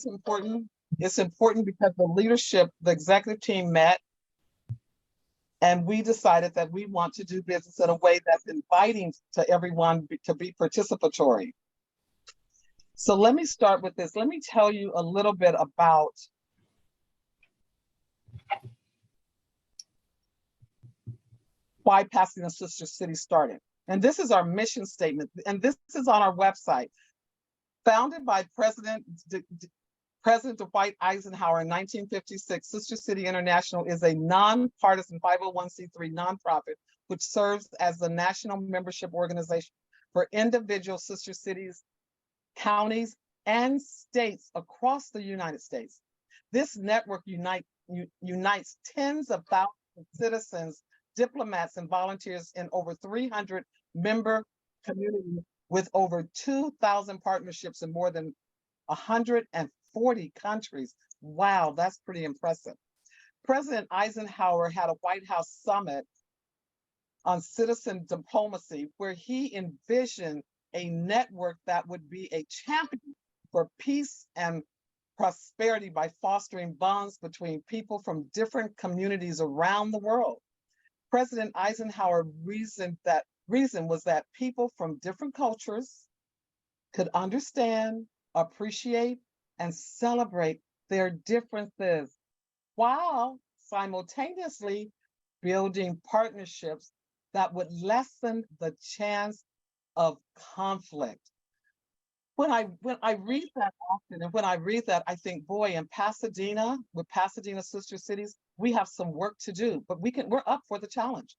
important? It's important because the leadership, the executive team met, and we decided that we want to do business in a way that's inviting to everyone to be participatory. So let me start with this. Let me tell you a little bit about why Pasadena Sister City started. And this is our mission statement, and this is on our website. Founded by President Dwight Eisenhower in 1956, Sister City International is a nonpartisan 501c3 nonprofit which serves as the national membership organization for individual sister cities, counties, and states across the United States. This network unites tens of thousands of citizens, diplomats, and volunteers in over 300 member communities with over 2,000 partnerships in more than 140 countries. Wow, that's pretty impressive. President Eisenhower had a White House summit on citizen diplomacy where he envisioned a network that would be a champion for peace and prosperity by fostering bonds between people from different communities around the world. President Eisenhower's reason was that people from different cultures could understand, appreciate, and celebrate their differences while simultaneously building partnerships that would lessen the chance of conflict. When I read that often, and when I read that, I think, boy, in Pasadena, with Pasadena Sister Cities, we have some work to do, but we're up for the challenge.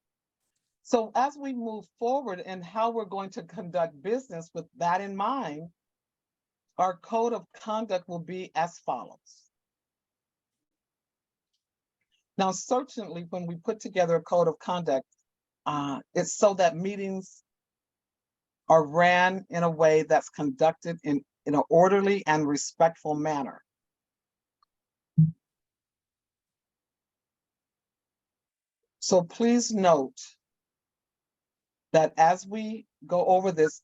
So as we move forward in how we're going to conduct business with that in mind, our code of conduct will be as follows. Now, certainly when we put together a code of conduct, it's so that meetings are ran in a way that's conducted in an orderly and respectful manner. So please note that as we go over these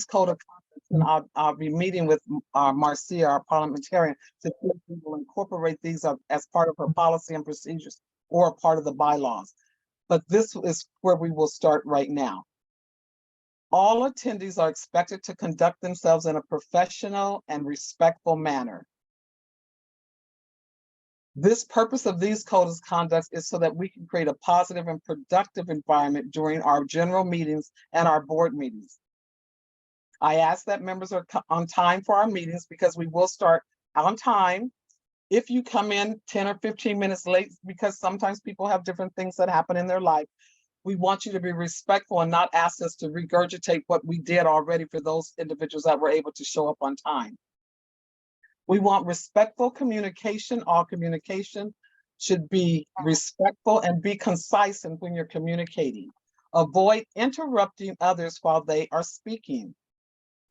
code of conduct, and I'll be meeting with Marcia, our parliamentarian, to see if we will incorporate these as part of her policy and procedures or a part of the bylaws. But this is where we will start right now. All attendees are expected to conduct themselves in a professional and respectful manner. This purpose of these codes of conduct is so that we can create a positive and productive environment during our general meetings and our board meetings. I ask that members are on time for our meetings because we will start on time. If you come in 10 or 15 minutes late, because sometimes people have different things that happen in their life, we want you to be respectful and not ask us to regurgitate what we did already for those individuals that were able to show up on time. We want respectful communication. All communication should be respectful and be concise when you're communicating. Avoid interrupting others while they are speaking.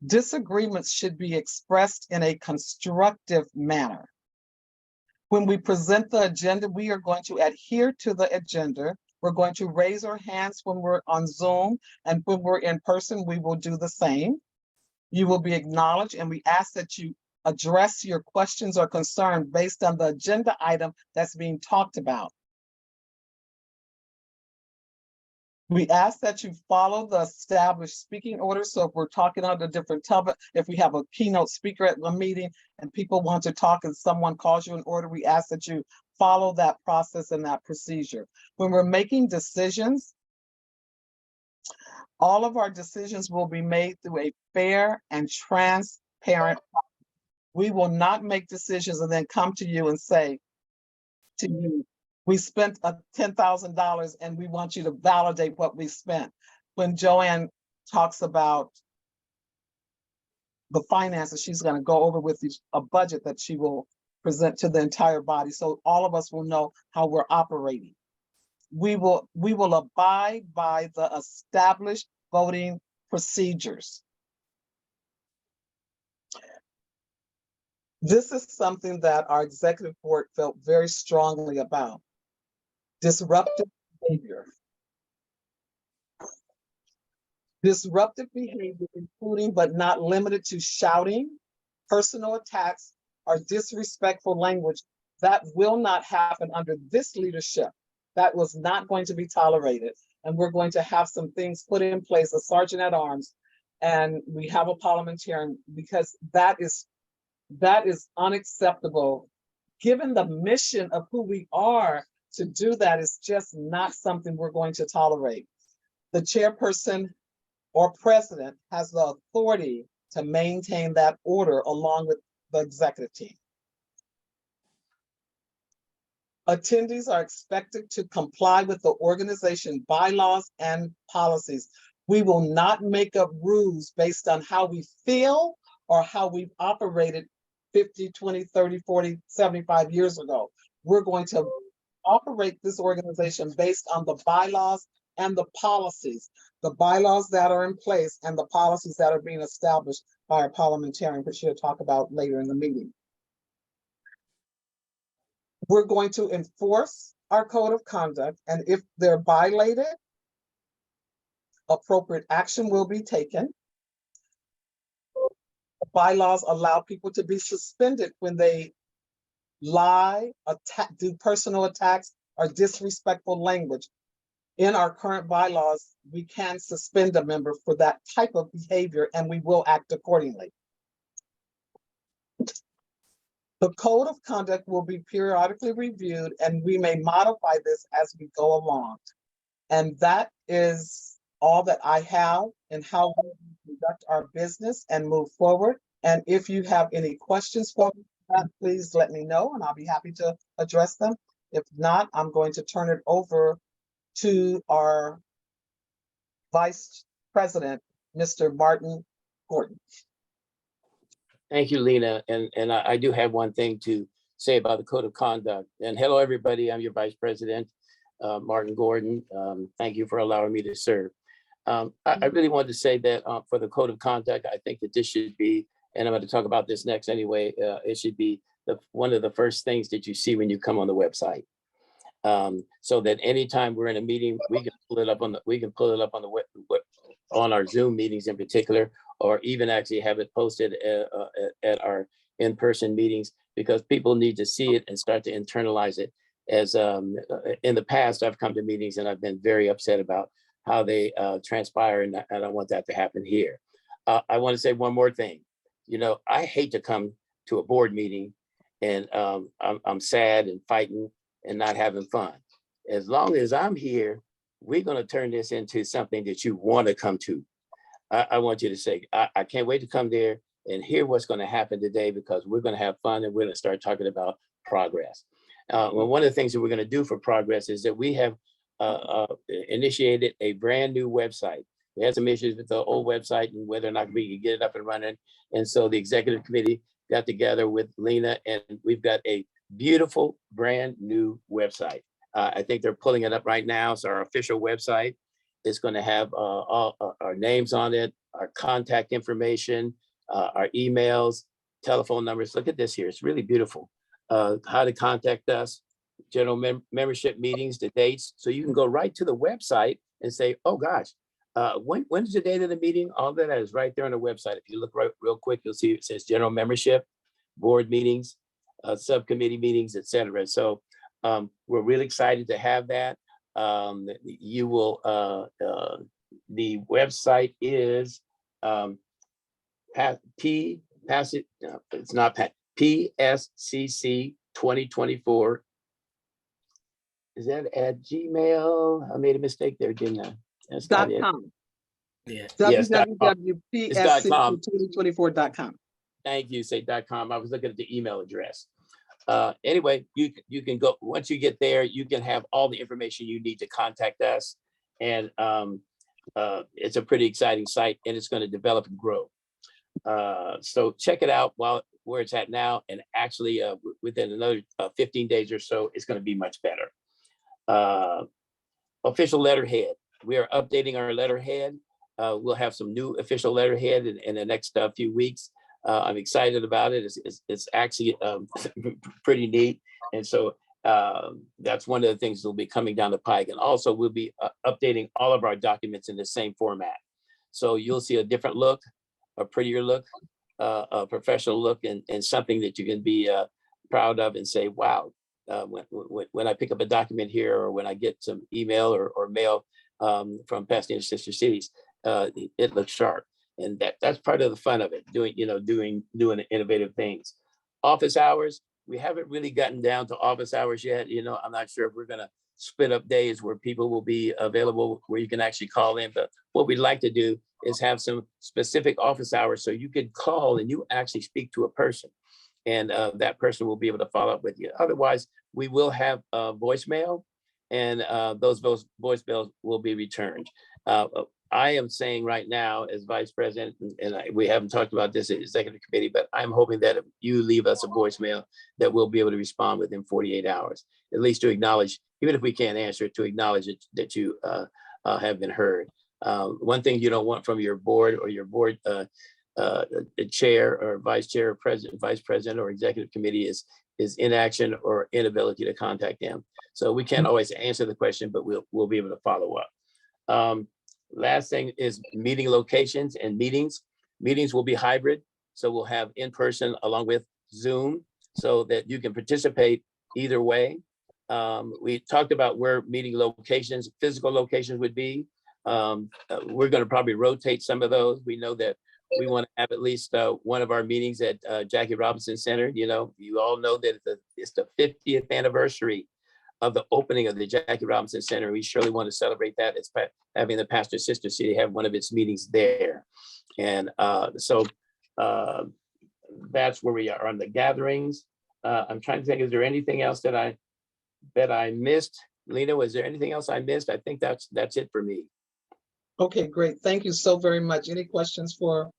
Disagreements should be expressed in a constructive manner. When we present the agenda, we are going to adhere to the agenda. We're going to raise our hands when we're on Zoom, and when we're in person, we will do the same. You will be acknowledged, and we ask that you address your questions or concerns based on the agenda item that's being talked about. We ask that you follow the established speaking order. So if we're talking on a different topic, if we have a keynote speaker at a meeting and people want to talk and someone calls you an order, we ask that you follow that process and that procedure. When we're making decisions, all of our decisions will be made through a fair and transparent process. We will not make decisions and then come to you and say to you, we spent $10,000 and we want you to validate what we spent. When Joanne talks about the finances, she's going to go over with you a budget that she will present to the entire body, so all of us will know how we're operating. We will abide by the established voting procedures. This is something that our executive board felt very strongly about. Disruptive behavior. Disruptive behavior, including but not limited to shouting, personal attacks, or disrespectful language, that will not happen under this leadership. That was not going to be tolerated. And we're going to have some things put in place, a sergeant at arms, and we have a parliamentarian, because that is unacceptable. Given the mission of who we are, to do that is just not something we're going to tolerate. The chairperson or president has the authority to maintain that order along with the executive team. Attendees are expected to comply with the organization bylaws and policies. We will not make up rules based on how we feel or how we've operated 50, 20, 30, 40, 75 years ago. We're going to operate this organization based on the bylaws and the policies, the bylaws that are in place and the policies that are being established by our parliamentarian, which she'll talk about later in the meeting. We're going to enforce our code of conduct, and if they're violated, appropriate action will be taken. The bylaws allow people to be suspended when they lie, attack, do personal attacks, or disrespectful language. In our current bylaws, we can suspend a member for that type of behavior, and we will act accordingly. The code of conduct will be periodically reviewed, and we may modify this as we go along. And that is all that I have in how we conduct our business and move forward. And if you have any questions for me, please let me know, and I'll be happy to address them. If not, I'm going to turn it over to our Vice President, Mr. Martin Gordon. Thank you, Lena. And I do have one thing to say about the code of conduct. And hello, everybody. I'm your Vice President, Martin Gordon. Thank you for allowing me to serve. I really wanted to say that for the code of conduct, I think that this should be, and I'm going to talk about this next anyway, it should be one of the first things that you see when you come on the website. So that anytime we're in a meeting, we can pull it up on the web, on our Zoom meetings in particular, or even actually have it posted at our in-person meetings, because people need to see it and start to internalize it. As in the past, I've come to meetings and I've been very upset about how they transpire, and I don't want that to happen here. I want to say one more thing. You know, I hate to come to a board meeting and I'm sad and fighting and not having fun. As long as I'm here, we're going to turn this into something that you want to come to. I want you to say, I can't wait to come there and hear what's going to happen today, because we're going to have fun and we're going to start talking about progress. Well, one of the things that we're going to do for progress is that we have initiated a brand new website. We had some issues with the old website and whether or not we could get it up and running. And so the executive committee got together with Lena, and we've got a beautiful brand new website. I think they're pulling it up right now. So our official website is going to have all our names on it, our contact information, our emails, telephone numbers. Look at this here. It's really beautiful. How to contact us, general membership meetings, the dates. So you can go right to the website and say, oh gosh, when's the date of the meeting? All that is right there on the website. If you look right real quick, you'll see it says general membership, board meetings, subcommittee meetings, etc. So we're really excited to have that. You will, the website is PSCC 2024. Is that at Gmail? I made a mistake there, didn't I? That's not it. .com. Yeah. www.pscc2024.com. Thank you. Say .com. I was looking at the email address. Anyway, you can go, once you get there, you can have all the information you need to contact us. And it's a pretty exciting site, and it's going to develop and grow. So check it out where it's at now. And actually within another 15 days or so, it's going to be much better. Official letterhead. We are updating our letterhead. We'll have some new official letterhead in the next few weeks. I'm excited about it. It's actually pretty neat. And so that's one of the things that will be coming down the pike. And also we'll be updating all of our documents in the same format. So you'll see a different look, a prettier look, a professional look and something that you can be proud of and say, wow, when I pick up a document here, or when I get some email or mail from Pasadena sister cities, it looks sharp. And that's part of the fun of it, doing innovative things. Office hours, we haven't really gotten down to office hours yet. I'm not sure if we're gonna split up days where people will be available, where you can actually call in. But what we'd like to do is have some specific office hours so you could call and you actually speak to a person, and that person will be able to follow up with you. Otherwise, we will have voicemail, and those voicemails will be returned. I am saying right now, as vice president, and we haven't talked about this at executive committee, but I'm hoping that if you leave us a voicemail, that we'll be able to respond within 48 hours, at least to acknowledge, even if we can't answer it, to acknowledge that you have been heard. One thing you don't want from your board, or your board chair or vice chair or president, vice president or executive committee is inaction or inability to contact them. So we can't always answer the question, but we'll be able to follow up. Last thing is meeting locations and meetings. Meetings will be hybrid, so we'll have in person along with Zoom, so that you can participate either way. We talked about where meeting locations, physical locations would be. We're going to probably rotate some of those. We know that we want to have at least one of our meetings at Jackie Robinson Center. You all know that it's the 50th anniversary of the opening of the Jackie Robinson Center. We surely want to celebrate that. It's having the pastor sister city have one of its meetings there. And so that's where we are on the gatherings. I'm trying to think, is there anything else that I missed? Lena, was there anything else I missed? I think that's it for me. Okay, great. Thank you so very much. Any questions for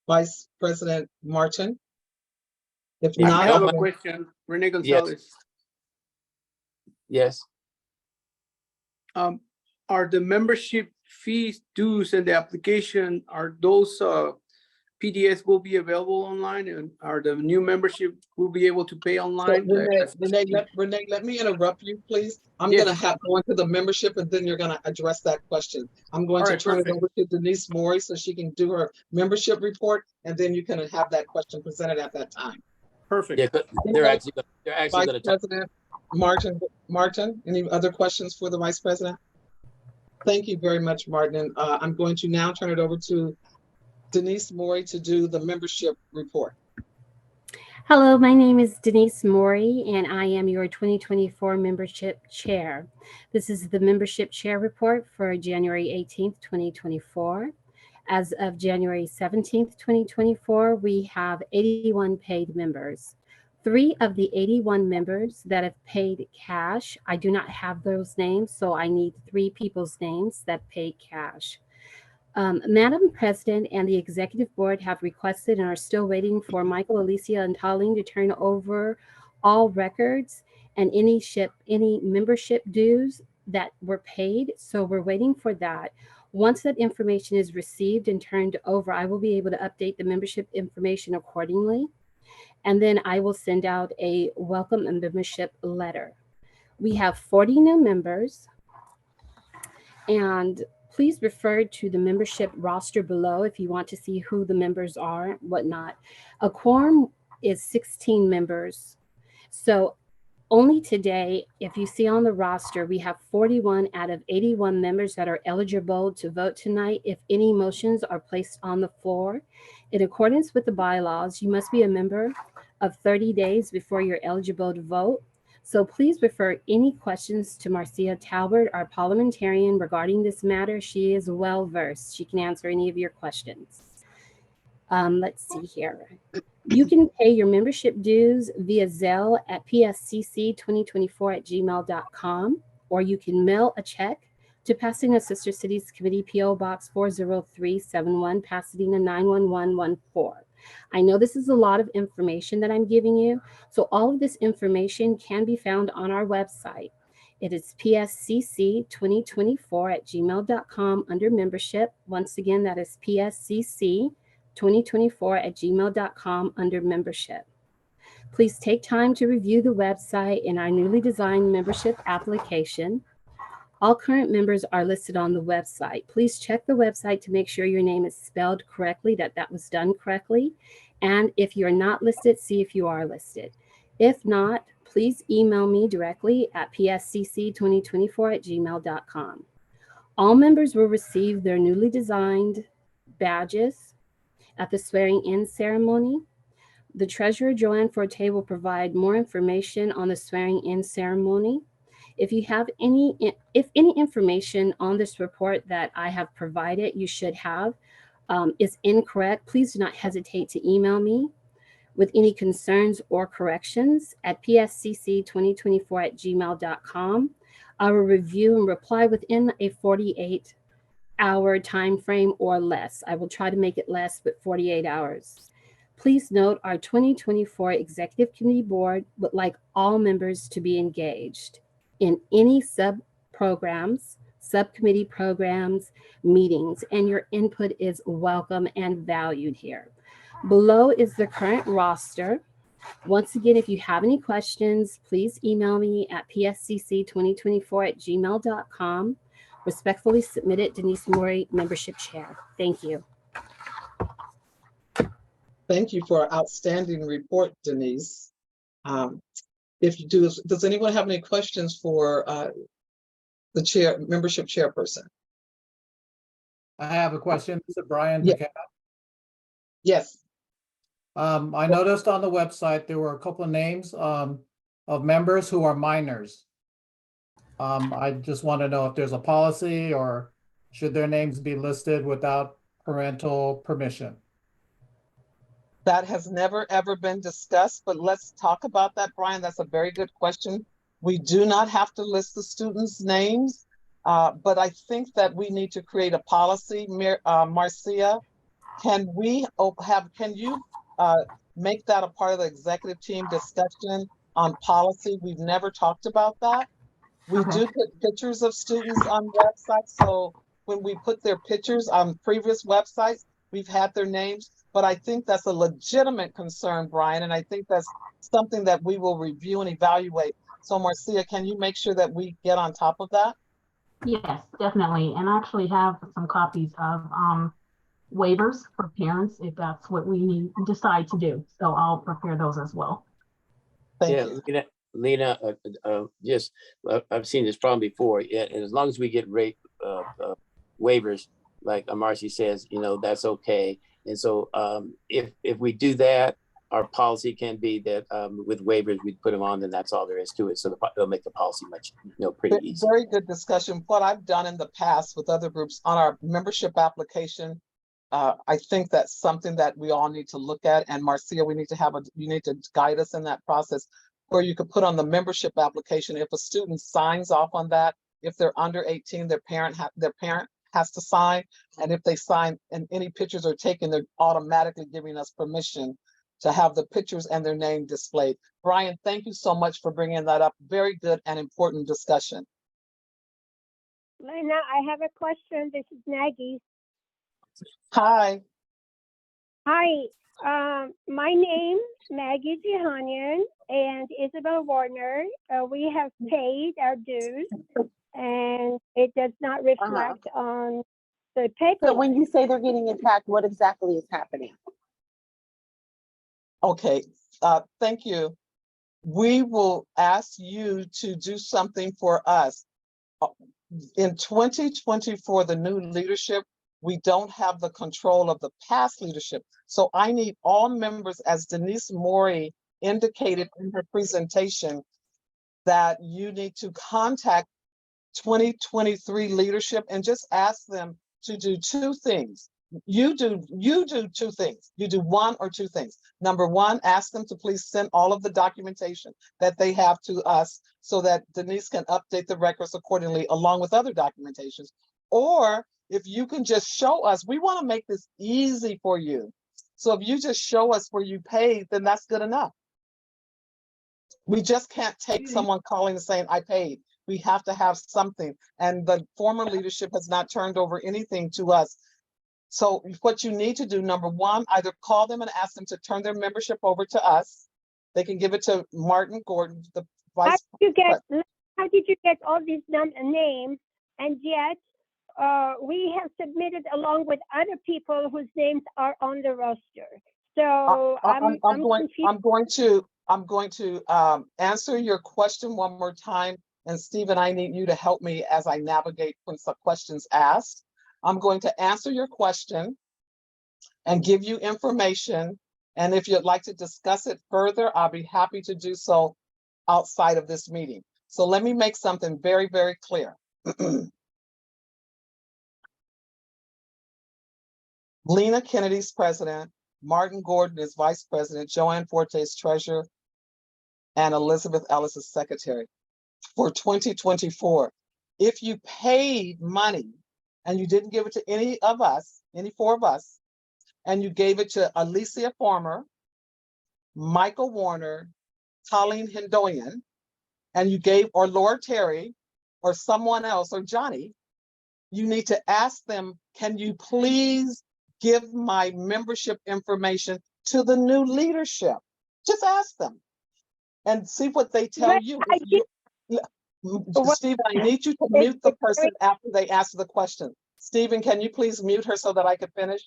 Vice President Martin? If Yeah, not, I have I'm a gonna- question. Rene Gonzalez. Yes. Are the membership fees, dues, and the application, are those PDFs will be available online, and are the new membership will be able to pay So online? Renee, let me interrupt you, please. I'm Yes. gonna have go into the membership, and then you're gonna address that question. I'm going All to right, turn it perfect. over to Denise Mori so she can do her membership report, and then you can have that question presented at that time. Perfect. Yeah, they're actually Vice going to talk. President Martin, any other questions for the Vice President? Thank you very much, Martin. I'm going to now turn it over to Denise Mori to do the membership report. Hello, my name is Denise Mori, and I am your 2024 membership chair. This is the membership chair report for January 18th, 2024. As of January 17th, 2024, we have 81 paid members. 3 of the 81 members that have paid cash, I do not have those names, so I need 3 people's names that paid cash. Madam President and the Executive Board have requested and are still waiting for Michael, Alicia, and Colleen to turn over all records and any membership dues that were paid. So we're waiting for that. Once that information is received and turned over, I will be able to update the membership information accordingly. And then I will send out a welcome and membership letter. We have 40 new members, and please refer to the membership roster below if you want to see who the members are, whatnot. A quorum is 16 members. So only today, if you see on the roster, we have 41 out of 81 members that are eligible to vote tonight. If any motions are placed on the floor, in accordance with the bylaws, you must be a member of 30 days before you're eligible to vote. So please refer any questions to Marcia Talbert, our parliamentarian, regarding this matter. She is well versed. She can answer any of your questions. Let's see here. You can pay your membership dues via Zelle at pscc2024@gmail.com, or you can mail a check to Pasadena Sister Cities Committee, P.O. Box 40371, Pasadena 91114. I know this is a lot of information that I'm giving you, so all of this information can be found on our website. It is pscc2024@gmail.com under membership. Once again, that is pscc2024@gmail.com under membership. Please take time to review the website and our newly designed membership application. All current members are listed on the website. Please check the website to make sure your name is spelled correctly, that was done correctly. And if you're not listed, see if you are listed. If not, please email me directly at pscc2024@gmail.com. All members will receive their newly designed badges at the swearing-in ceremony. The treasurer, Joanne Forte, will provide more information on the swearing-in ceremony. If any information on this report that I have provided you should have is incorrect, please do not hesitate to email me with any concerns or corrections at pscc2024@gmail.com. I will review and reply within a 48-hour time frame or less. I will try to make it less, but 48 hours. Please note our 2024 Executive Committee Board would like all members to be engaged in any subcommittee programs, meetings, and your input is welcome and valued here. Below is the current roster. Once again, if you have any questions, please email me at pscc2024@gmail.com. Respectfully submitted, Denise Mori, Membership Chair. Thank you. Thank you for an outstanding report, Denise. Does anyone have any questions for the membership chairperson? I have a question. This is Brian. Yeah. Yes. I noticed on the website there were a couple of names of members who are minors. I just want to know if there's a policy or should their names be listed without parental permission? That has never, ever been discussed, but let's talk about that, Brian. That's a very good question. We do not have to list the students' names, but I think that we need to create a policy. Marcia, can you make that a part of the executive team discussion on policy? We've never talked about that. We do put pictures of students on websites, so when we put their pictures on previous websites, we've had their names. But I think that's a legitimate concern, Brian, and I think that's something that we will review and evaluate. So Marcia, can you make sure that we get on top of that? Yes, definitely. And I actually have some copies of waivers for parents if that's what we decide to do. So I'll prepare those as well. Thank you. Lena, I've seen this problem before. Yeah, and as long as we get waivers, like Marcy says, that's okay. And so if we do that, our policy can be that with waivers, we put them on, then that's all there is to it. So it'll make the policy much, pretty easy. Very good discussion. What I've done in the past with other groups on our membership application, I think that's something that we all need to look at. And Marcia, you need to guide us in that process, where you could put on the membership application, if a student signs off on that, if they're under 18, their parent has to sign. And if they sign and any pictures are taken, they're automatically giving us permission to have the pictures and their name displayed. Brian, thank you so much for bringing that up. Very good and important discussion. Lena, I have a question. This is Maggie. Hi. Hi, my name Maggie Jehanian and Isabel Warner. We have paid our dues, and it does not reflect on the paper. So when you say they're getting attacked, what exactly is happening? Okay, thank you. We will ask you to do something for us. In 2024, the new leadership, we don't have the control of the past leadership. So I need all members, as Denise Mori indicated in her presentation, that you need to contact 2023 leadership and just ask them to do two things. You do two things. You do one or two things. Number one, ask them to please send all of the documentation that they have to us so that Denise can update the records accordingly along with other documentations. Or if you can just show us, we want to make this easy for you. So if you just show us where you paid, then that's good enough. We just can't take someone calling and saying, I paid. We have to have something. And the former leadership has not turned over anything to us. So what you need to do, number one, either call them and ask them to turn their membership over to us. They can give it to Martin Gordon, the vice president. How did you get all these names? And yet we have submitted along with other people whose names are on the roster. So I'm confused. I'm going to answer your question one more time. And Stephen, I need you to help me as I navigate when some questions asked. I'm going to answer your question and give you information. And if you'd like to discuss it further, I'll be happy to do so outside of this meeting. So let me make something very, very clear. Lena Kennedy's president, Martin Gordon is vice president, Joanne Forte is treasurer, and Elizabeth Ellis is secretary. For 2024, if you paid money and you didn't give it to any of us, any four of us, and you gave it to Alicia Farmer, Michael Warner, Colleen Hendoyan, and you gave, or Laura Terry, or someone else, or Johnny, you need to ask them, can you please give my membership information to the new leadership? Just ask them and see what they tell But you. I did- Stephen, I need you to mute the person after they ask the question. Stephen, can you please mute her so that I can finish?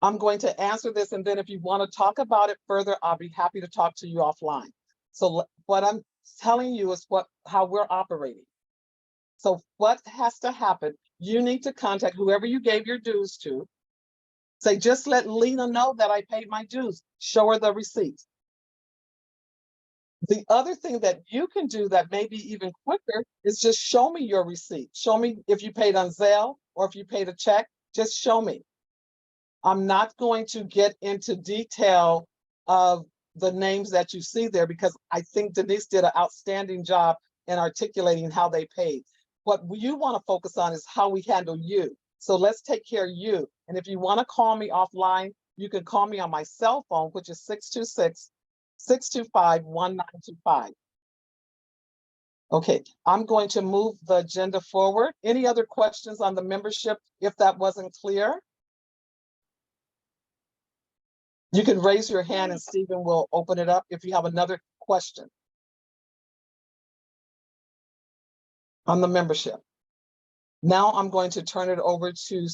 I'm going to answer this, and then if you want to talk about it further, I'll be happy to talk to you offline. So what I'm telling you is how we're operating. So what has to happen, you need to contact whoever you gave your dues to. Say, just let Lena know that I paid my dues. Show her the receipt. The other thing that you can do that may be even quicker is just show me your receipt. Show me if you paid on Zelle or if you paid a check, just show me. I'm not going to get into detail of the names that you see there because I think Denise did an outstanding job in articulating how they paid. What you want to focus on is how we handle you. So let's take care of you. And if you want to call me offline, you can call me on my cell phone, which is 626-625-1925. Okay, I'm going to move the agenda forward. Any other questions on the membership if that wasn't clear? You can raise your hand and Stephen will open it up if you have another question on the membership. Now I'm going to turn it over to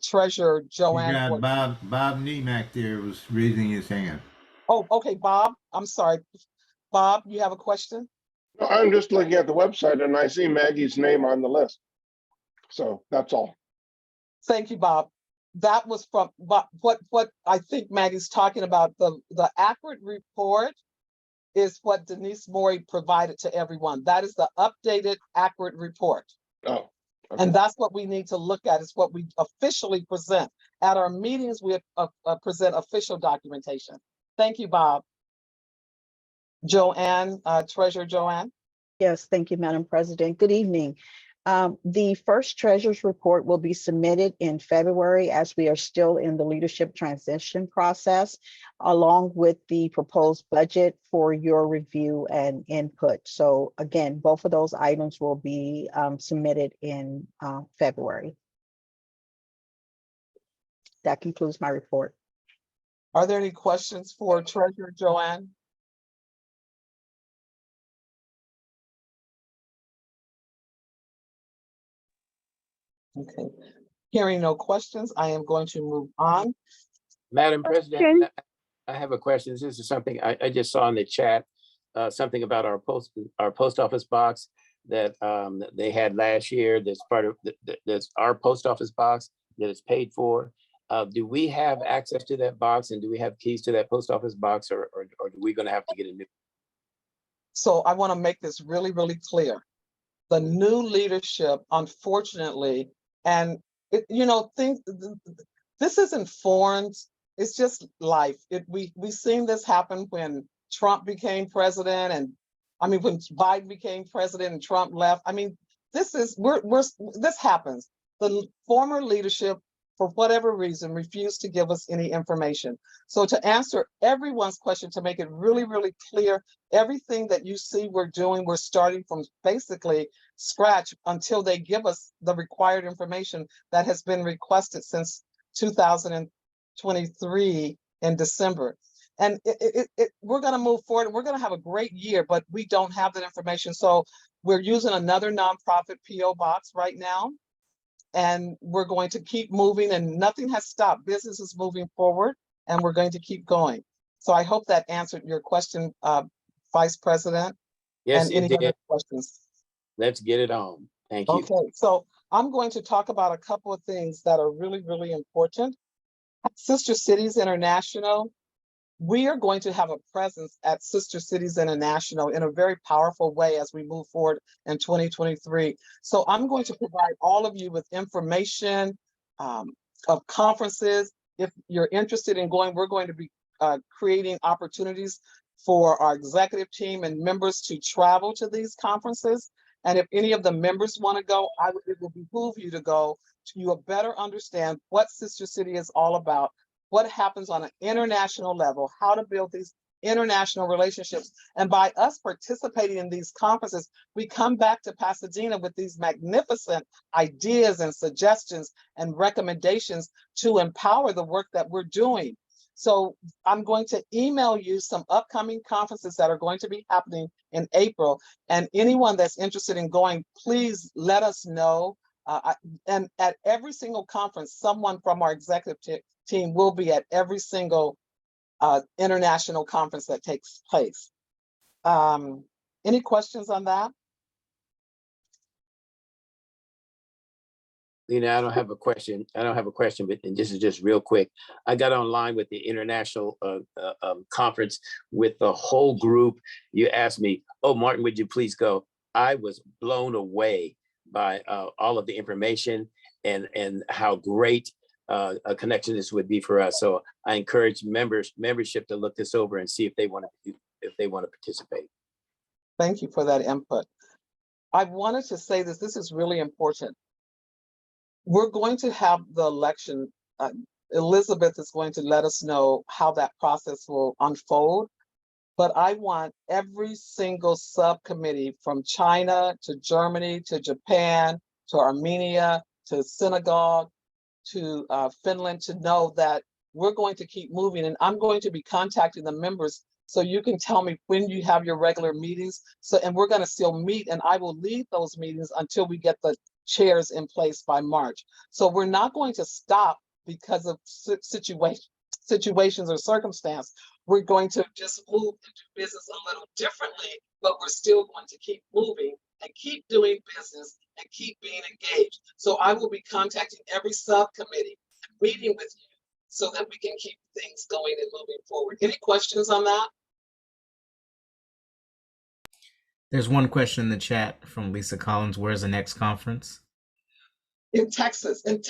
Treasurer Joanne. You got Bob Niemak there was raising his hand. Oh, okay, Bob, I'm sorry. Bob, you have a question? No, I'm just looking at the website and I see Maggie's name on the list. So that's all. Thank you, Bob. That was from what I think Maggie's talking about. The accurate report is what Denise Morey provided to everyone. That is the updated accurate report. Oh, okay. And that's what we need to look at, is what we officially present. At our meetings, we present official documentation. Thank you, Bob. Joanne, Treasurer Joanne. Yes, thank you, Madam President. Good evening. The first treasurer's report will be submitted in February as we are still in the leadership transition process, along with the proposed budget for your review and input. So again, both of those items will be submitted in February. That concludes my report. Are there any questions for Treasurer Joanne? Okay, hearing no questions, I am going to move on. Madam President, I have a question. This is something I just saw in the chat, something about our post office box that they had last year. That's part of that's our post office box that is paid for. Do we have access to that box, and do we have keys to that post office box, or are we going to have to get a new? So I want to make this really, really clear. The new leadership, unfortunately, and this isn't foreign. It's just life. We've seen this happen when Trump became president, and I mean when Biden became president and Trump left. I mean, this happens. The former leadership, for whatever reason, refused to give us any information. So to answer everyone's question, to make it really, really clear, everything that you see we're doing, we're starting from basically scratch until they give us the required information that has been requested since 2023 in December. And we're going to move forward. We're going to have a great year, but we don't have that information. So we're using another nonprofit PO box right now. And we're going to keep moving, and nothing has stopped. Business is moving forward, and we're going to keep going. So I hope that answered your question, Vice President. Yes, And it any other did. questions? Let's get it on. Thank you. Okay, so I'm going to talk about a couple of things that are really, really important. Sister Cities International, we are going to have a presence at Sister Cities International in a very powerful way as we move forward in 2023. So I'm going to provide all of you with information of conferences. If you're interested in going, we're going to be creating opportunities for our executive team and members to travel to these conferences. And if any of the members want to go, it will behoove you to go so you will better understand what Sister City is all about, what happens on an international level, how to build these international relationships. And by us participating in these conferences, we come back to Pasadena with these magnificent ideas and suggestions and recommendations to empower the work that we're doing. So I'm going to email you some upcoming conferences that are going to be happening in April. And anyone that's interested in going, please let us know. And at every single conference, someone from our executive team will be at every single international conference that takes place. Any questions on that? Lena, I don't have a question. But and this is just real quick. I got online with the international conference with the whole group. You asked me, oh, Martin, would you please go? I was blown away by all of the information and how great a connection this would be for us. So I encourage membership to look this over and see if they want to participate. Thank you for that input. I wanted to say this is really important. We're going to have the election. Elizabeth is going to let us know how that process will unfold. But I want every single subcommittee from China to Germany to Japan to Armenia to Senegal to Finland to know that we're going to keep moving. And I'm going to be contacting the members so you can tell me when you have your regular meetings. And we're going to still meet, and I will lead those meetings until we get the chairs in place by March. So we're not going to stop because of situations or circumstance. We're going to just move to do business a little differently, but we're still going to keep moving and keep doing business and keep being engaged. So I will be contacting every subcommittee, meeting with you so that we can keep things going and moving forward. Any questions on that? There's one question in the chat from Lisa Collins. Where's the next conference? In Texas. And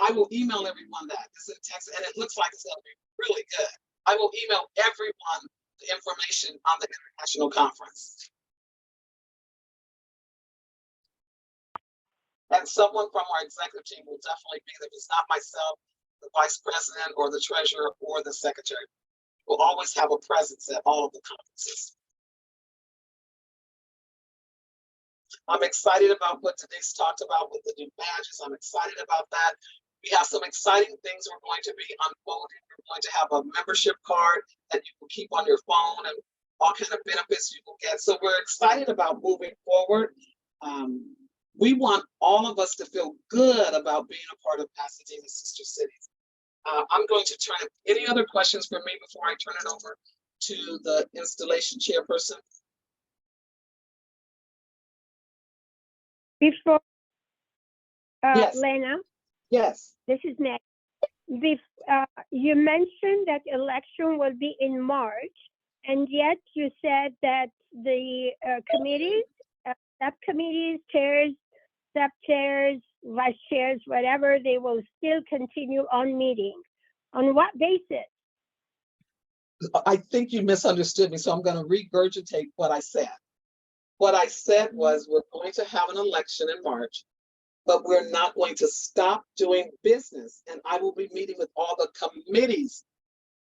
I will email everyone that. It's in Texas, and it looks like it's going to be really good. I will email everyone the information on the international conference. And someone from our executive team will definitely be there. If it's not myself, the vice president or the treasurer or the secretary will always have a presence at all of the conferences. I'm excited about what Denise talked about with the new badges. I'm excited about that. We have some exciting things we're going to be unfolding. We're going to have a membership card that you can keep on your phone and all kinds of benefits you will get. So we're excited about moving forward. We want all of us to feel good about being a part of Pasadena Sister Cities. I'm going to turn it. Any other questions for me before I turn it over to the installation chairperson? Before, Yes. Lena, Yes. this is Nat. You mentioned that election will be in March, and yet you said that the committees, subcommittees, chairs, sub-chairs, vice chairs, whatever, they will still continue on meeting. On what basis? I think you misunderstood me, so I'm going to regurgitate what I said. What I said was we're going to have an election in March, but we're not going to stop doing business. And I will be meeting with all the committees.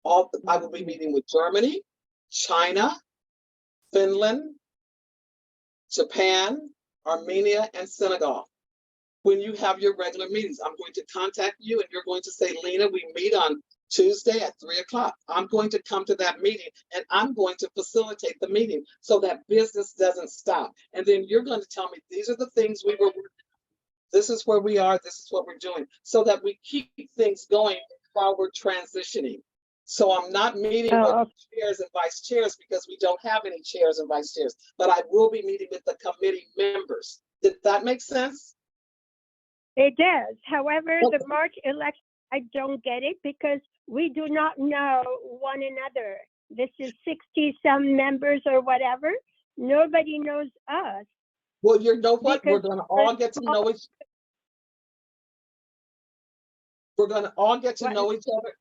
I will be meeting with Germany, China, Finland, Japan, Armenia, and Senegal. When you have your regular meetings, I'm going to contact you and you're going to say, Lena, we meet on Tuesday at 3 o'clock. I'm going to come to that meeting and I'm going to facilitate the meeting so that business doesn't stop. And then you're going to tell me, these are the things we were, this is where we are, this is what we're doing, so that we keep things going while we're transitioning. So I'm not meeting Oh, with chairs and vice chairs because we don't have any chairs and vice chairs, but I will be meeting with the committee members. Did that make sense? it does. However, Okay. the March election, I don't get it because we do not know one another. This is 60-some members or whatever. Nobody knows us. Well, you know what? We're Because gonna all get to know each. We're gonna all get to What? know each other.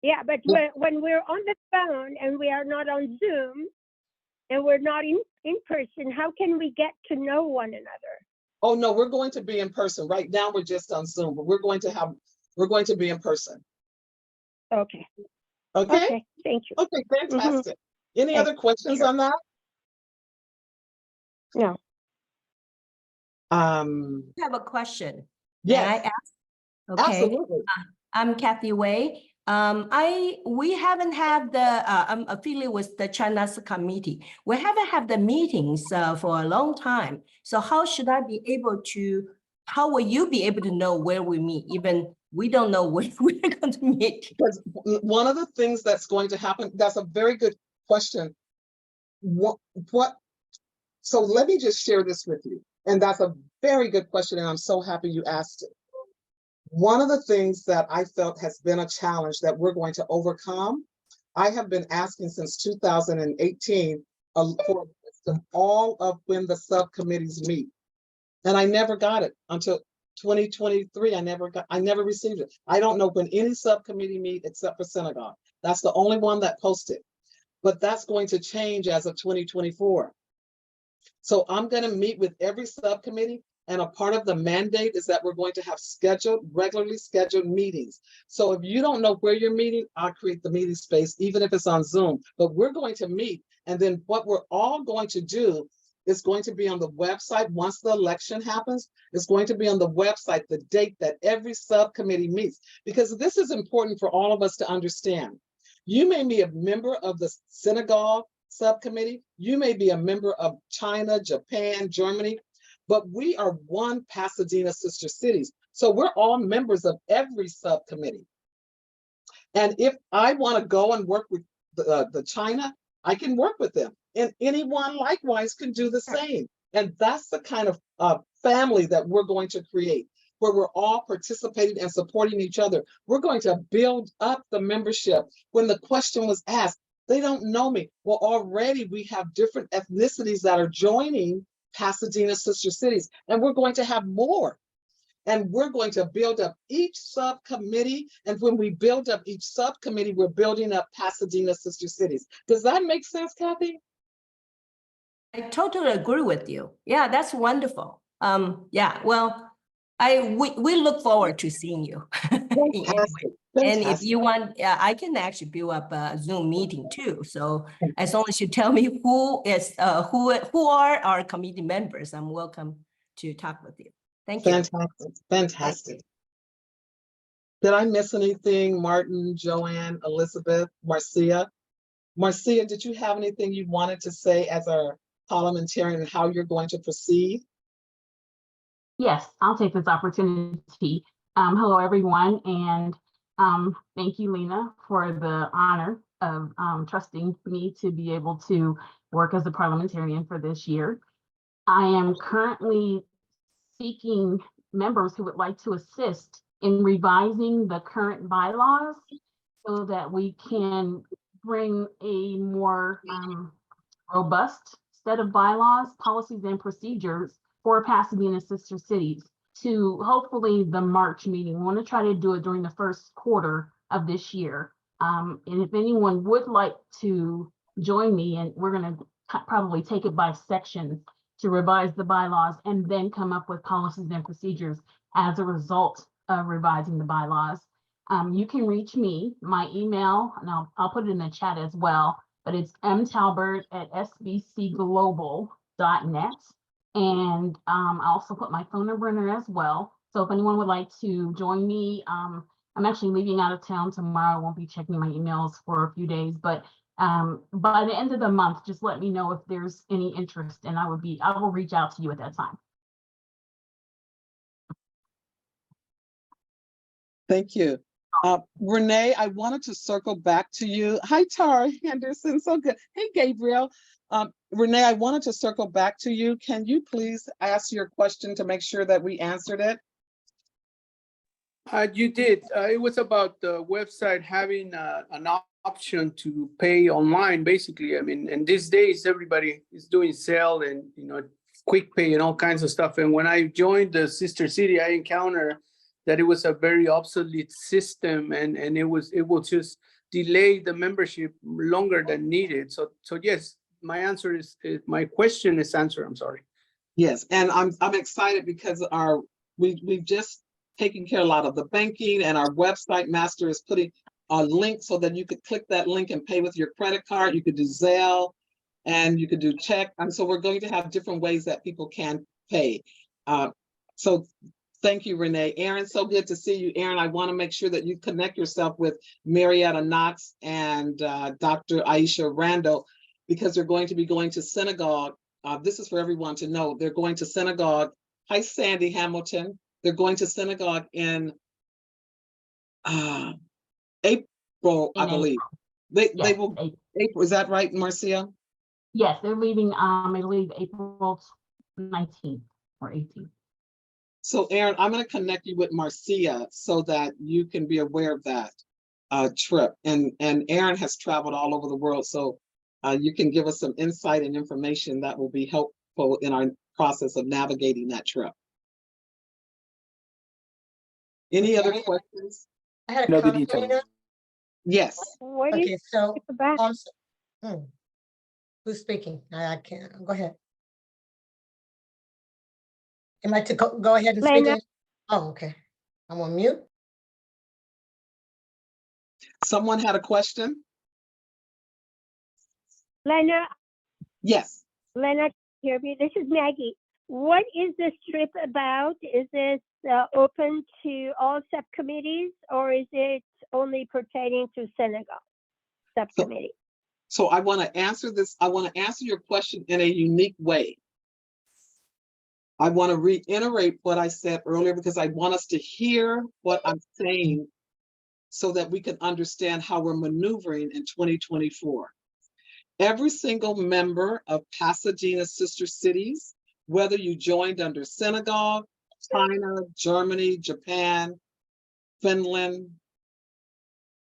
Yeah, but Yeah. when we're on the phone and we are not on Zoom and we're not in person, how can we get to know one another? Oh, no, we're going to be in person. Right now, we're just on Zoom, but we're going to be in person. Okay. Okay? Okay, thank you. Okay, fantastic. Any Okay, other questions sure. on that? No. I have a question. May I Yes, ask? Okay. absolutely. I'm Kathy Wei. We haven't had I'm affiliated with the China's committee. We haven't had the meetings for a long time. So how will you be able to know where we meet? Even we don't know where we're going to meet. Because one of the things that's going to happen, that's a very good question. So let me just share this with you. And that's a very good question, and I'm so happy you asked it. One of the things that I felt has been a challenge that we're going to overcome, I have been asking since 2018 for a list of all of when the subcommittees meet. And I never got it until 2023. I never received it. I don't know when any subcommittee meet except for synagogue. That's the only one that posted. But that's going to change as of 2024. So I'm going to meet with every subcommittee, and a part of the mandate is that we're going to have regularly scheduled meetings. So if you don't know where you're meeting, I'll create the meeting space, even if it's on Zoom. But we're going to meet, and then what we're all going to do is going to be on the website. Once the election happens, it's going to be on the website, the date that every subcommittee meets, because this is important for all of us to understand. You may be a member of the synagogue subcommittee. You may be a member of China, Japan, Germany, but we are one Pasadena sister cities. So we're all members of every subcommittee. And if I want to go and work with the China, I can work with them. And anyone likewise can do the same. And that's the kind of family that we're going to create, where we're all participating and supporting each other. We're going to build up the membership. When the question was asked, they don't know me. Well, already we have different ethnicities that are joining Pasadena sister cities, and we're going to have more. And we're going to build up each subcommittee. And when we build up each subcommittee, we're building up Pasadena sister cities. Does that make sense, Kathy? I totally agree with you. Yeah, that's wonderful. Yeah, well, we look forward to seeing you. Fantastic. And if you want, I can actually build up a Zoom meeting too. So as long as you tell me who are our committee members, I'm welcome to talk with you. Thank you. Fantastic. Fantastic. Did I miss anything? Martin, Joanne, Elizabeth, Marcia? Marcia, did you have anything you wanted to say as our parliamentarian and how you're going to proceed? Yes, I'll take this opportunity. Hello, everyone, and thank you, Lena, for the honor of trusting me to be able to work as a parliamentarian for this year. I am currently seeking members who would like to assist in revising the current bylaws so that we can bring a more robust set of bylaws, policies, and procedures for Pasadena sister cities to hopefully the March meeting. We want to try to do it during the first quarter of this year. And if anyone would like to join me, and we're going to probably take it by sections to revise the bylaws and then come up with policies and procedures as a result of revising the bylaws. You can reach me, my email, and I'll put it in the chat as well, but it's mtalbert@sbcglobal.net. And I also put my phone number in there as well. So if anyone would like to join me, I'm actually leaving out of town tomorrow. I won't be checking my emails for a few days, but by the end of the month, just let me know if there's any interest, and I will reach out to you at that time. Thank you. Renee, I wanted to circle back to you. Hi, Tara Henderson, so good. Hey, Gabriel. Renee, I wanted to circle back to you. Can you please ask your question to make sure that we answered it? You did. It was about the website having an option to pay online, basically. I mean, and these days, everybody is doing Zelle and, quick pay and all kinds of stuff. And when I joined the sister city, I encountered that it was a very obsolete system, and it will just delay the membership longer than needed. So yes, my answer is my question is answered. I'm sorry. Yes, and I'm excited because we've just taken care of a lot of the banking, and our website master is putting a link so that you could click that link and pay with your credit card. You could do Zelle and you could do check. And so we're going to have different ways that people can pay. So thank you, Renee. Aaron, so good to see you. Aaron, I want to make sure that you connect yourself with Marietta Knox and Dr. Aisha Randall, because they're going to be going to synagogue. This is for everyone to know. They're going to synagogue. Hi, Sandy Hamilton. They're going to synagogue in April, I believe. They will, April, is that right, Marcia? Yes, they're leaving, I believe, April 19th or 18th. So Aaron, I'm going to connect you with Marcia so that you can be aware of that trip. And Aaron has traveled all over the world, so you can give us some insight and information that will be helpful in our process of navigating that trip. Any other questions? I had a comment, Lena. Yes. Okay, so about? Who's speaking? I can't. Go ahead. Am I to go ahead and Lena. speak? Oh, okay. I'm on mute. Someone had a question? Lena. Yes. Lena, hear me? This is Maggie. What is this trip about? Is this open to all subcommittees, or is it only pertaining to Senegal subcommittee? So I want to answer this. I want to answer your question in a unique way. I want to reiterate what I said earlier because I want us to hear what I'm saying so that we can understand how we're maneuvering in 2024. Every single member of Pasadena Sister Cities, whether you joined under Senegal, China, Germany, Japan, Finland,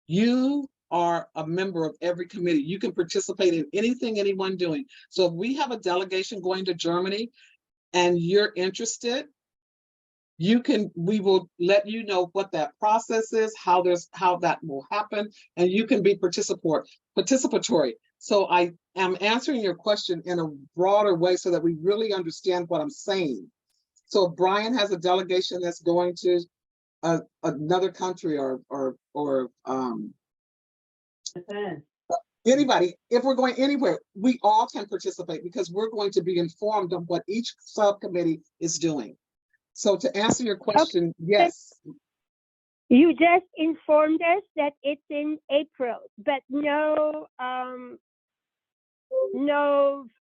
you are a member of every committee. You can participate in anything anyone doing. So if we have a delegation going to Germany and you're interested, we will let you know what that process is, how that will happen, and you can be participatory. So I am answering your question in a broader way so that we really understand what I'm saying. So if Brian has a delegation that's going to another country or anybody, if we're going anywhere, we all can participate because we're going to be informed of what each subcommittee is doing. So to answer your question, yes. You just informed us that it's in April, but no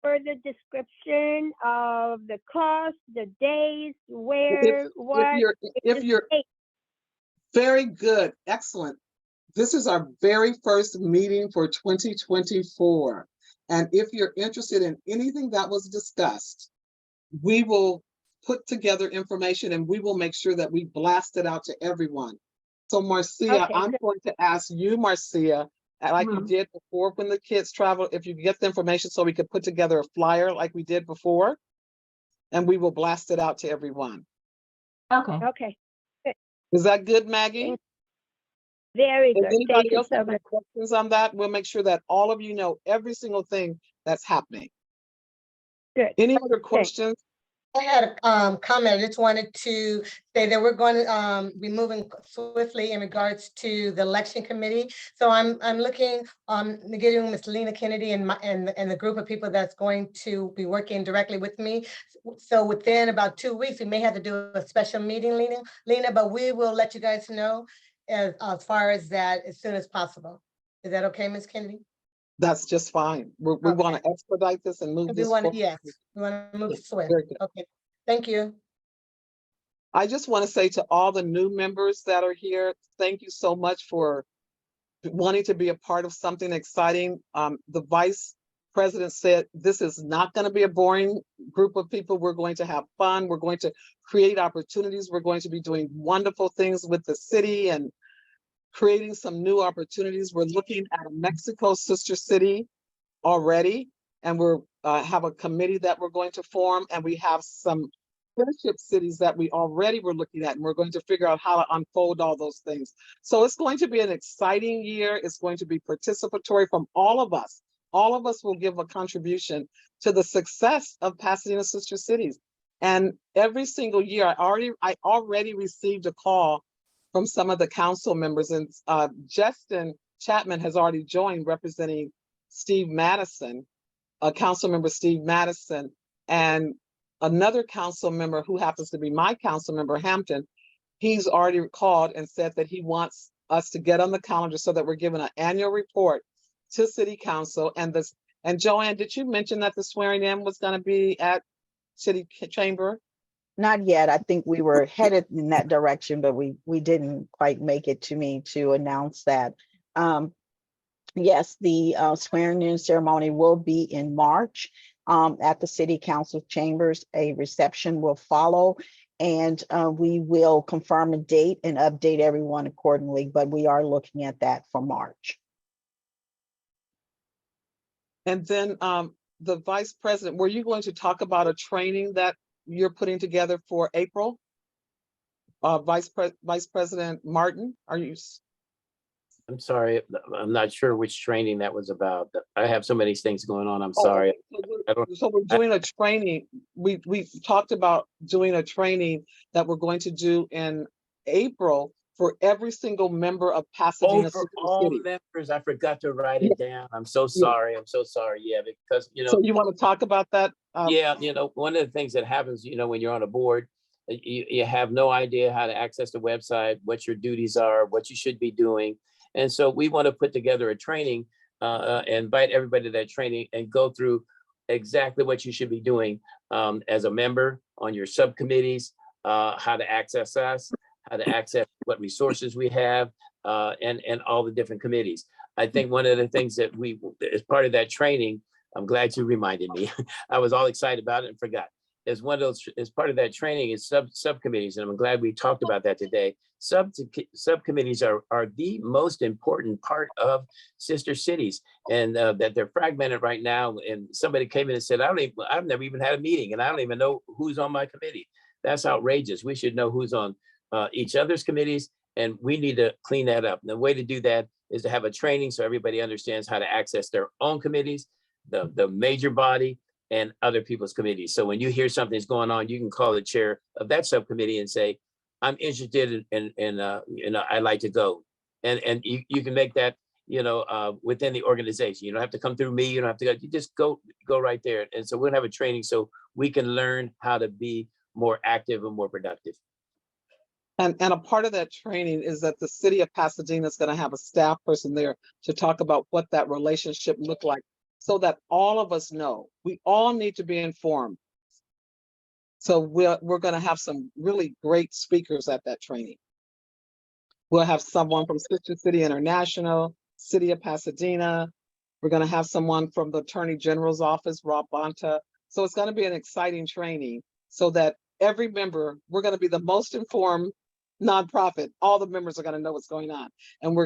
further description of the cost, the days, where, if you're very good, excellent. This is our very first meeting for 2024. And if you're interested in anything that was discussed, we will put together information and we will make sure that we blast it out to everyone. So Marcia, okay, I'm going to ask you, Marcia, like you did before when the kids travel, if you get the information so we could put together a flyer like we did before, and we will blast it out to everyone. Okay. Okay. Good. Is that good, Maggie? Very good. Anybody Thank you else so have much. any questions on that? We'll make sure that all of you know every single thing that's happening. Good. Any other questions? I had a comment. I just wanted to say that we're going to be moving swiftly in regards to the election committee. So I'm looking getting Ms. Lena Kennedy and the group of people that's going to be working directly with me. So within about 2 weeks, we may have to do a special meeting, Lena, but we will let you guys know as far as that as soon as possible. Is that okay, Ms. Kennedy? That's just fine. We want to expedite this and move this forward. Yes, we want to move swift. Very good. Okay, thank you. I just want to say to all the new members that are here, thank you so much for wanting to be a part of something exciting. The vice president said this is not going to be a boring group of people. We're going to have fun. We're going to create opportunities. We're going to be doing wonderful things with the city and creating some new opportunities. We're looking at a Mexico sister city already, and we're have a committee that we're going to form, and we have some friendship cities that we already were looking at, and we're going to figure out how to unfold all those things. So it's going to be an exciting year. It's going to be participatory from all of us. All of us will give a contribution to the success of Pasadena Sister Cities. And every single year, I already received a call from some of the council members, and Justin Chapman has already joined, representing Steve Madison, council member Steve Madison, and another council member who happens to be my council member, Hampton. He's already called and said that he wants us to get on the calendar so that we're given an annual report to City Council. And Joanne, did you mention that the swearing in was going to be at City Chamber? Not yet. I think we were headed in that direction, but we didn't quite make it to me to announce that. Yes, the swearing in ceremony will be in March at the City Council chambers. A reception will follow, and we will confirm a date and update everyone accordingly, but we are looking at that for March. And then the vice president, were you going to talk about a training that you're putting together for April? Vice President Martin, are you? I'm sorry, I'm not sure which training that was about. I have so many things going on. I'm sorry. So we're doing a training. We talked about doing a training that we're going to do in April for every single member of Pasadena For City. all members, I forgot to write it down. I'm so sorry. I'm so sorry. Yeah, because So you want to talk about that? Yeah, one of the things that happens, when you're on a board, you have no idea how to access the website, what your duties are, what you should be doing. And so we want to put together a training, invite everybody to that training and go through exactly what you should be doing as a member on your subcommittees, how to access us, how to access what resources we have, and all the different committees. I think one of the things that as part of that training, I'm glad you reminded me. I was all excited about it and forgot. As part of that training is subcommittees, and I'm glad we talked about that today. Subcommittees are the most important part of sister cities, and that they're fragmented right now. And somebody came in and said, I've never even had a meeting, and I don't even know who's on my committee. That's outrageous. We should know who's on each other's committees, and we need to clean that up. And the way to do that is to have a training so everybody understands how to access their own committees, the major body, and other people's committees. So when you hear something's going on, you can call the chair of that subcommittee and say, I'm interested in I'd like to go. And you can make that, within the organization. You don't have to come through me. You don't have to go, you just go right there. And so we'll have a training so we can learn how to be more active and more productive. And a part of that training is that the city of Pasadena is going to have a staff person there to talk about what that relationship looked like, so that all of us know. We all need to be informed. So we're going to have some really great speakers at that training. We'll have someone from Sister City International, City of Pasadena. We're going to have someone from the Attorney General's office, Rob Bonta. So it's going to be an exciting training so that every member, we're going to be the most informed nonprofit. All the members are going to know what's going on. And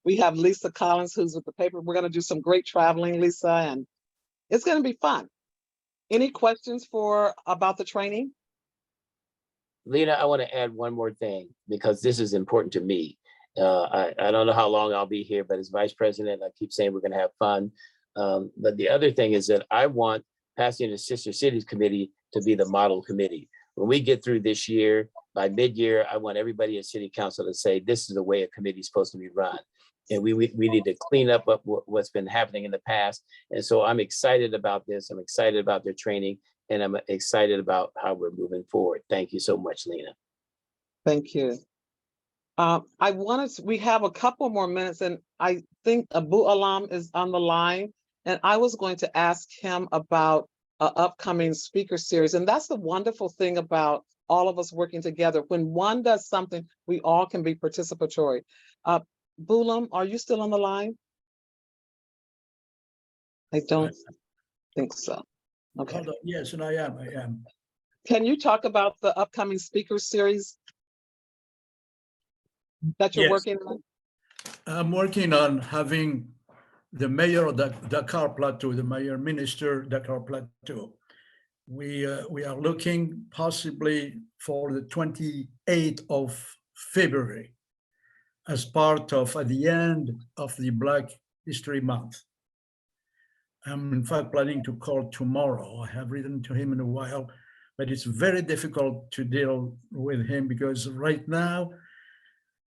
we have Lisa Collins, who's with the paper. We're going to do some great traveling, Lisa, and it's going to be fun. Any questions about the training? Lena, I want to add one more thing because this is important to me. I don't know how long I'll be here, but as vice president, I keep saying we're going to have fun. But the other thing is that I want Pasadena Sister Cities Committee to be the model committee. When we get through this year, by mid-year, I want everybody at City Council to say, this is the way a committee is supposed to be run. And we need to clean up what's been happening in the past. And so I'm excited about this. I'm excited about their training, and I'm excited about how we're moving forward. Thank you so much, Lena. Thank you. We have a couple more minutes, and I think Abu Alam is on the line, and I was going to ask him about an upcoming speaker series. And that's the wonderful thing about all of us working together. When one does something, we all can be participatory. Bulam, are you still on the line? I don't think so. Okay. Hold on. Yes, and I am. Can you talk about the upcoming speaker series that you're Yes. working on? I'm working on having the mayor of the Dakar Plateau, the mayor minister Dakar Plateau. We are looking possibly for the 28th of February as part of at the end of the Black History Month. I'm in fact planning to call tomorrow. I have written to him in a while, but it's very difficult to deal with him because right now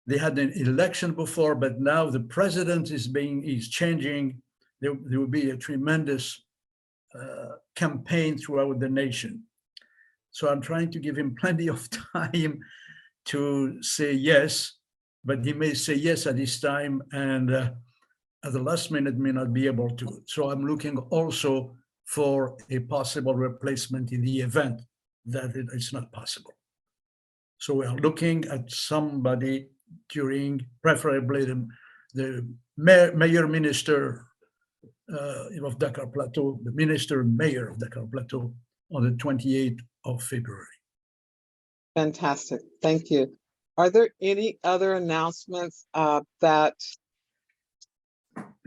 they had an election before, but now the president is changing. There will be a tremendous campaign throughout the nation. So I'm trying to give him plenty of time to say yes, but he may say yes at this time and at the last minute may not be able to. So I'm looking also for a possible replacement in the event that it's not possible. So we are looking at somebody during preferably the mayor minister of Dakar Plateau, the minister and mayor of Dakar Plateau on the 28th of February. Fantastic. Thank you. Are there any other announcements that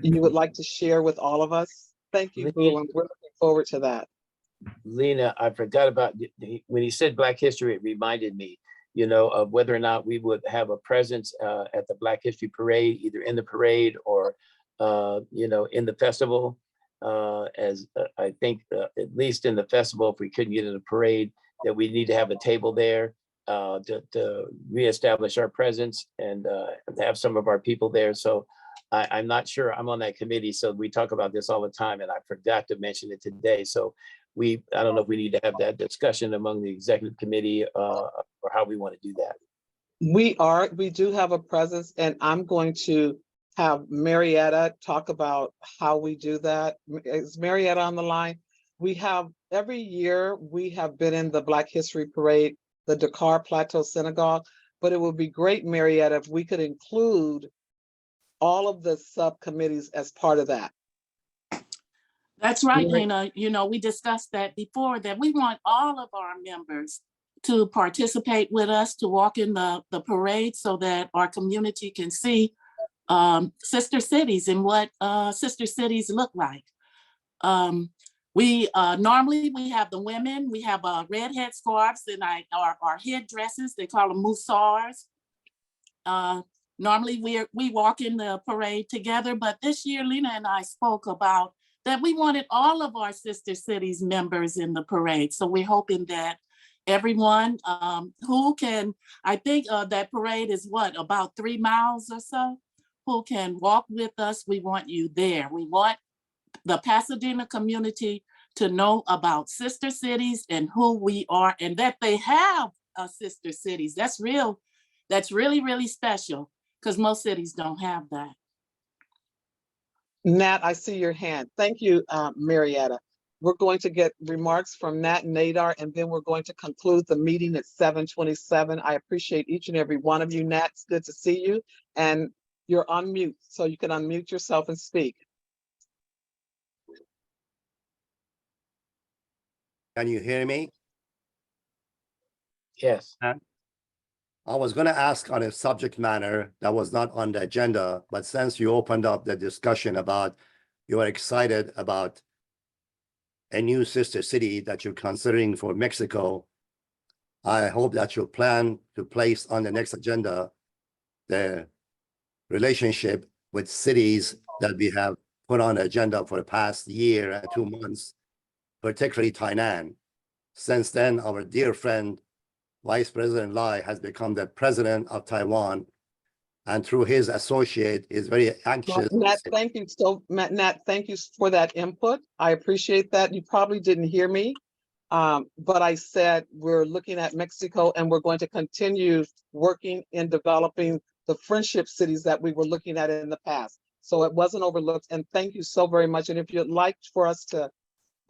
you would like to share with all of us? Thank you, Bulam. We're looking forward to that. Lena, I forgot about, when he said Black History, it reminded me, of whether or not we would have a presence at the Black History Parade, either in the parade or, in the festival. As I think, at least in the festival, if we couldn't get in the parade, that we need to have a table there to reestablish our presence and have some of our people there. So I'm not sure, I'm on that committee, so we talk about this all the time, and I forgot to mention it today. So I don't know if we need to have that discussion among the executive committee or how we want to do that. We do have a presence, and I'm going to have Marietta talk about how we do that. Is Marietta on the line? Every year, we have been in the Black History Parade, the Dakar Plateau Synagogue, but it would be great, Marietta, if we could include all of the subcommittees as part of that. That's right, Lena. We discussed that before, that we want all of our members to participate with us, to walk in the parade so that our community can see sister cities and what sister cities look like. Normally we have the women, we have red head scarves and our head dresses, they call them moussars. Normally we walk in the parade together, but this year Lena and I spoke about that we wanted all of our sister cities members in the parade. So we're hoping that everyone who can, I think that parade is about 3 miles or so, who can walk with us. We want you there. We want the Pasadena community to know about sister cities and who we are, and that they have sister cities. That's really, really special, because most cities don't have that. Nat, I see your hand. Thank you, Marietta. We're going to get remarks from Nat and Nadar, and then we're going to conclude the meeting at 7:27. I appreciate each and every one of you. Nat, it's good to see you. And you're on mute, so you can unmute yourself and speak. Can you hear me? Yes. I was going to ask on a subject matter that was not on the agenda, but since you opened up the discussion about you are excited about a new sister city that you're considering for Mexico, I hope that you plan to place on the next agenda the relationship with cities that we have put on the agenda for the past year and 2 months, particularly Tainan. Since then, our dear friend, Vice President Lai, has become the president of Taiwan, and through his associate is very anxious. Nat, thank you. So, Nat, thank you for that input. I appreciate that. You probably didn't hear me, but I said we're looking at Mexico, and we're going to continue working in developing the friendship cities that we were looking at in the past. So it wasn't overlooked, and thank you so very much. And if you'd like for us to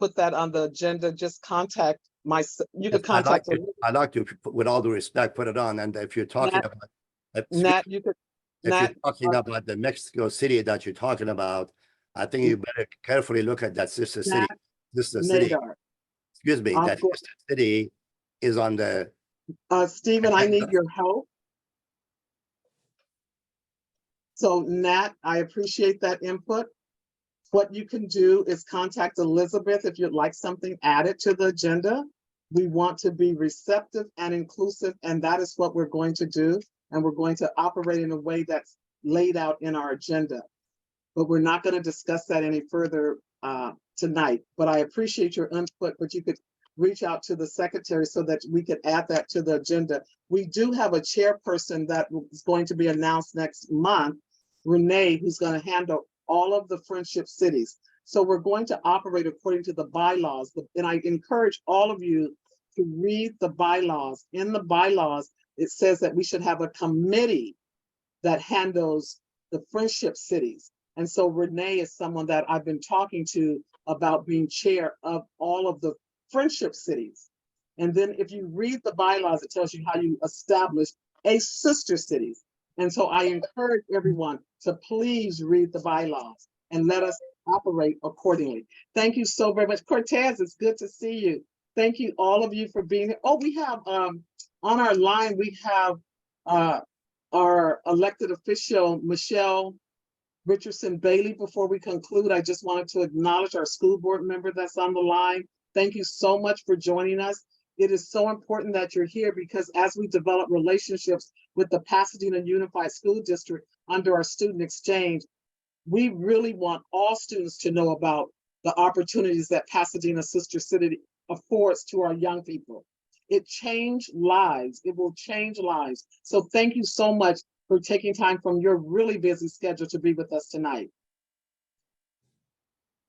put that on the agenda, just contact you could I'd like contact to, I'd like to, with all due respect, put it on. And if you're talking Nat, about, excuse Nat, you could, if you're Nat, talking about the Mexico City that you're talking about, I think you better carefully look at that sister city. Nat, Sister city, Nadar. excuse me, that sister city is on the. Stephen, I need your help. So Nat, I appreciate that input. What you can do is contact Elizabeth if you'd like something added to the agenda. We want to be receptive and inclusive, and that is what we're going to do. And we're going to operate in a way that's laid out in our agenda. But we're not going to discuss that any further tonight. But I appreciate your input, but you could reach out to the secretary so that we could add that to the agenda. We do have a chairperson that is going to be announced next month, Renee, who's going to handle all of the friendship cities. So we're going to operate according to the bylaws. And I encourage all of you to read the bylaws. In the bylaws, it says that we should have a committee that handles the friendship cities. And so Renee is someone that I've been talking to about being chair of all of the friendship cities. And then if you read the bylaws, it tells you how you establish a sister cities. And so I encourage everyone to please read the bylaws and let us operate accordingly. Thank you so very much. Cortez, it's good to see you. Thank you, all of you, for being here. Oh, we have on our line, we have our elected official, Michelle Richardson Bailey. Before we conclude, I just wanted to acknowledge our school board member that's on the line. Thank you so much for joining us. It is so important that you're here because as we develop relationships with the Pasadena Unified School District under our student exchange, we really want all students to know about the opportunities that Pasadena Sister City affords to our young people. It changed lives. It will change lives. So thank you so much for taking time from your really busy schedule to be with us tonight.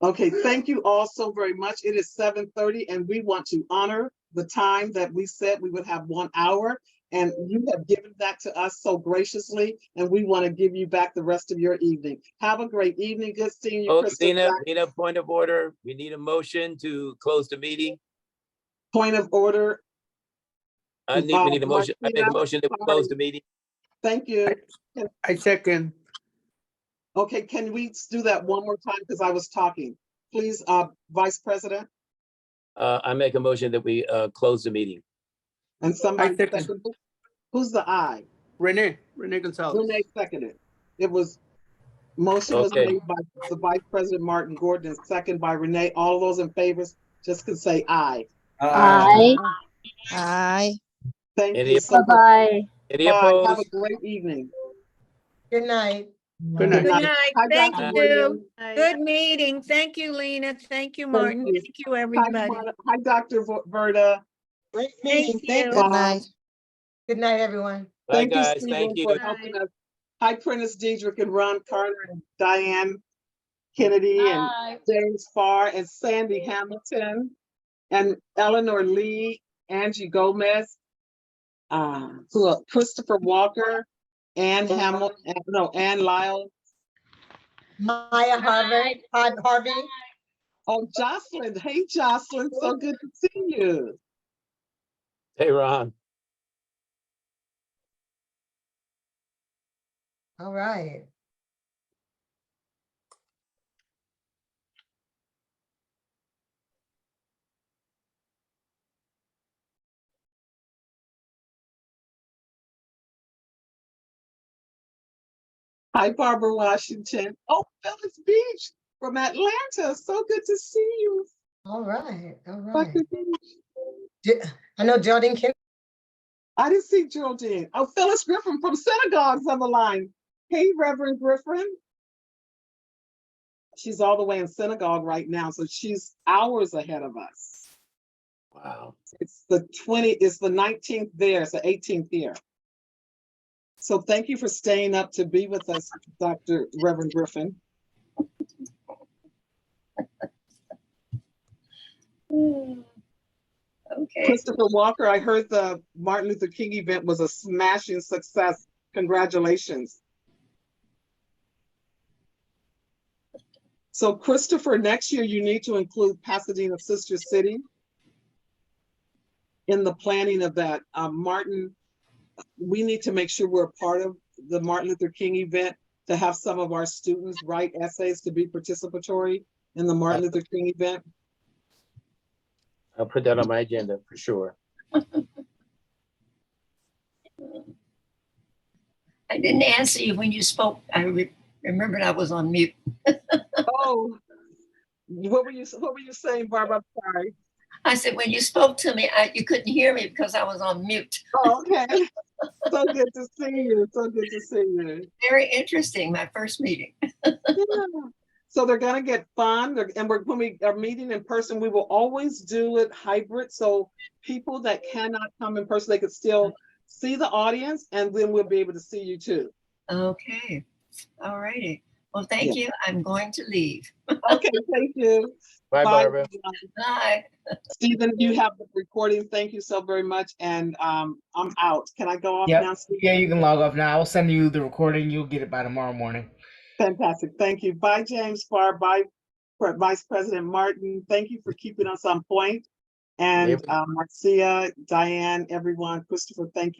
Okay, thank you all so very much. It is 7:30 and we want to honor the time that we said we would have 1 hour, and you have given that to us so graciously, and we want to give you back the rest of your evening. Have a great evening. Good seeing you, Oh, Crystal. Lena, point of order. We need a motion to close the meeting. Point of order. We need a motion. I make a motion that we close the meeting. Thank you. I second. Okay, can we do that one more time because I was talking? Please, Vice President. I make a motion that we close the meeting. And somebody second. second. Who's the I? Renee Gonzalez. Renee seconded. It was, motion was Okay. made by the Vice President Martin Gordon and second by Renee. All those in favor just can say aye. Aye. Aye. Thank Any you so much. Bye-bye. Any Bye. Have a opposed? great evening. Good night. Good night. Good night. Hi, Thank Dr. you. Williams. Good meeting. Thank you, Lena. Thank you, Martin. you. Thank you, Hi, everybody. Hi, Dr. Verda. Great Thank meeting. you. Thank Good night. Good night, everyone. Bye, Thank you, guys. Stephen, Thank you. for helping us. Hi, Prentice Diedrich and Ron Carter and Diane Kennedy and James Farr and Sandy Hamilton and Eleanor Lee, Angie Gomez, Christopher Walker, Ann Hamilton, no, Ann Lyle. Maya Harvey. Oh, Jocelyn. Hey, Jocelyn. So good to see you. Hey, Ron. All right. Hi, Barbara Washington. Oh, Phyllis Beach from Atlanta. So good to see you. All right. Dr. Beach. I know Geraldine Kim. I didn't see Geraldine. Oh, Phyllis Griffin from Synagogues on the line. Hey, Reverend Griffin. She's all the way in Synagogue right now, so she's hours ahead of us. Wow. It's the 19th there, it's the 18th here. So thank you for staying up to be with us, Dr. Reverend Griffin. Okay. Christopher Walker, I heard the Martin Luther King event was a smashing success. Congratulations. So Christopher, next year you need to include Pasadena Sister City. in the planning of that. Martin, we need to make sure we're a part of the Martin Luther King event, to have some of our students write essays to be participatory in the Martin Luther King event. I'll put that on my agenda for sure. I didn't answer you when you spoke. I remembered I was on mute. Oh, what were you saying, Barbara? I'm sorry. I said, when you spoke to me, you couldn't hear me because I was on mute. Oh, okay. So good to see you. So good to see you. Very interesting, my first meeting. Yeah. So they're gonna get fun. And when we are meeting in person, we will always do it hybrid. So people that cannot come in person, they could still see the audience, and then we'll be able to see you too. Okay. All righty. Well, thank you. I'm going to leave. Okay, thank you. Bye, Barbara. Bye. Stephen, you have the recording. Thank you so very much. And I'm out. Can I go off Yep. now, Stephen? Yeah, you can log off now. I'll send you the recording. You'll get it by tomorrow morning. Fantastic. Thank you. Bye, James Farr. Bye, Vice President Martin. Thank you for keeping us on point. And Marcia, Diane, everyone, Christopher, thank you.